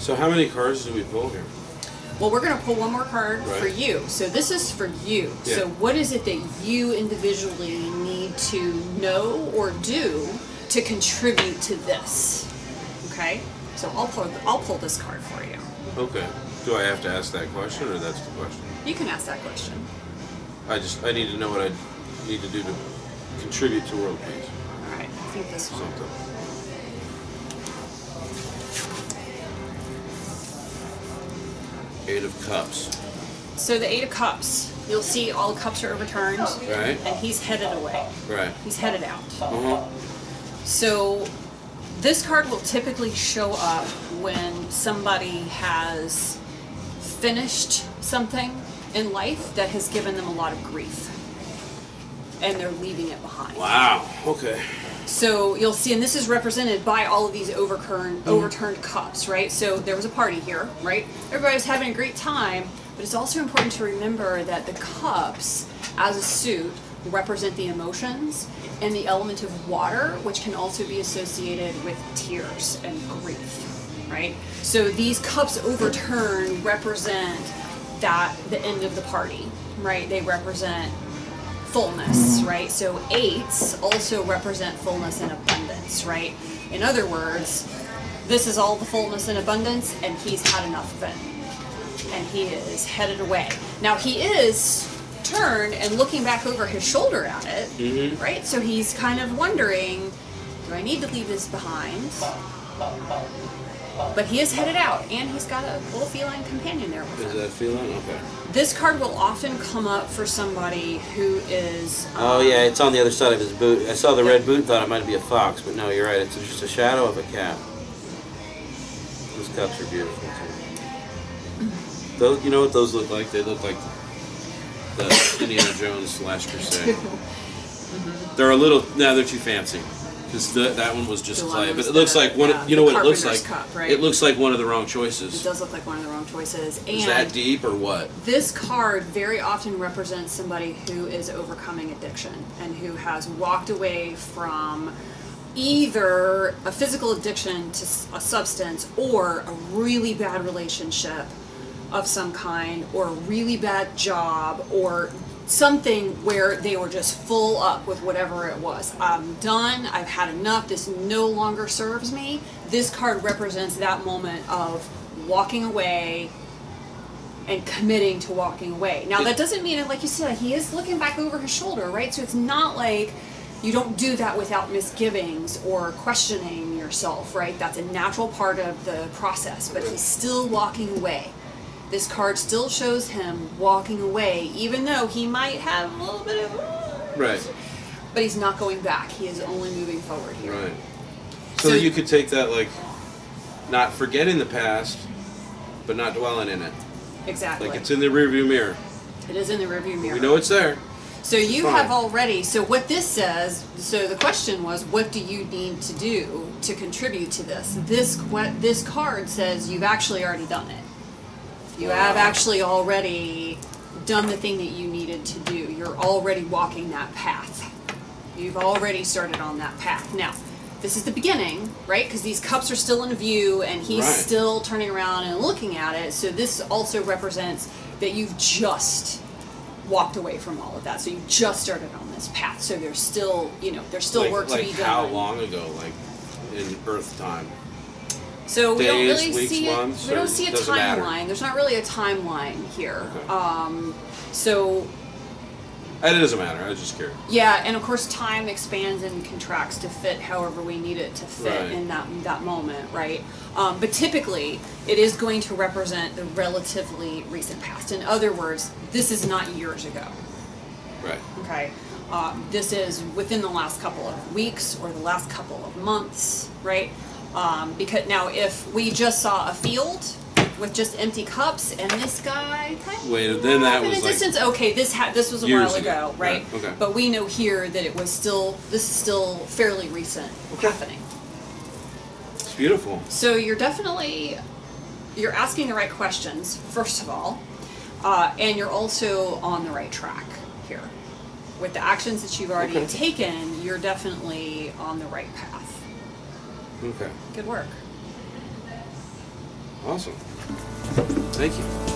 So how many cards do we pull here? Well, we're going to pull one more card for you. So this is for you. Yeah. So what is it that you individually need to know or do to contribute to this? Okay? So I'll pull this card for you. Okay. Do I have to ask that question, or that's the question? You can ask that question. I need to know what I need to do to contribute to world peace. All right. I think this one. Something. Eight of Cups. So the Eight of Cups, you'll see all the cups are overturned. Right. And he's headed away. Right. He's headed out. Uh-huh. So this card will typically show up when somebody has finished something in life that has given them a lot of grief. And they're leaving it behind. Wow. Okay. So you'll see, and this is represented by all of these overturned cups, right? So there was a party here, right? Everybody's having a great time, but it's also important to remember that the cups, as a suit, represent the emotions and the element of water, which can also be associated with tears and grief, right? So these cups overturned represent the end of the party, right? They represent fullness, right? So eights also represent fullness and abundance, right? In other words, this is all the fullness and abundance, and he's had enough of it. And he is headed away. Now he is turned and looking back over his shoulder at it, right? So he's kind of wondering, do I need to leave this behind? But he is headed out, and he's got a little feline companion there with him. Is that feline? Okay. This card will often come up for somebody who is... oh yeah, it's on the other side of his boot. I saw the red boot and thought it might be a fox, but no, you're right. It's just a shadow of a cat. Those cups are beautiful too. Those, you know what those look like? They look like the Indiana Jones Last Crusade. They're a little... No, they're too fancy. Because that one was just clay, but it looks like one. You know what it looks like? Cup, right? It looks like one of the wrong choices. It does look like one of the wrong choices. And is that deep or what? This card very often represents somebody who is overcoming addiction and who has walked away from either a physical addiction to a substance or a really bad relationship of some kind or a really bad job or something where they were just full up with whatever it was. I'm done. I've had enough. This no longer serves me. This card represents that moment of walking away and committing to walking away. Now, that doesn't mean, like you said, he is looking back over his shoulder, right? So it's not like you don't do that without misgivings or questioning yourself, right? That's a natural part of the process, but he's still walking away. This card still shows him walking away, even though he might have a little bit of... Right. But he's not going back. He is only moving forward here. Right. So you could take that like, not forgetting the past, but not dwelling in it. Exactly. Like it's in the rearview mirror. It is in the rearview mirror. We know it's there. So you have already... So what this says... So the question was, what do you need to do to contribute to this? This card says you've actually already done it. You have actually already done the thing that you needed to do. You're already walking that path. You've already started on that path. Now, this is the beginning, right? Because these cups are still in view, and he's still turning around and looking at it. So this also represents that you've just walked away from all of that. So you just started on this path. So there's still, there's still work to be done. How long ago? Like in Earth time? So we don't really weeks, see months, we don't see a timeline. Matter. There's not really a timeline here. Okay. So it doesn't matter. I was just curious. Yeah, and of course time expands and contracts to fit however we need it to fit in that moment, right? But typically it is going to represent the relatively recent past. In other words, this is not years ago. Right. Okay. This is within the last couple of weeks or the last couple of months, right? Because now if we just saw a field with just empty cups and this guy kind of then that was in a distance, okay, this was a while ago, right? Okay. But we know here that this is still fairly recent happening. It's beautiful. So you're asking the right questions, first of all, and you're also on the right track here. With the actions that you've already taken, you're definitely on the right path. Okay. Good work. Awesome. Thank you.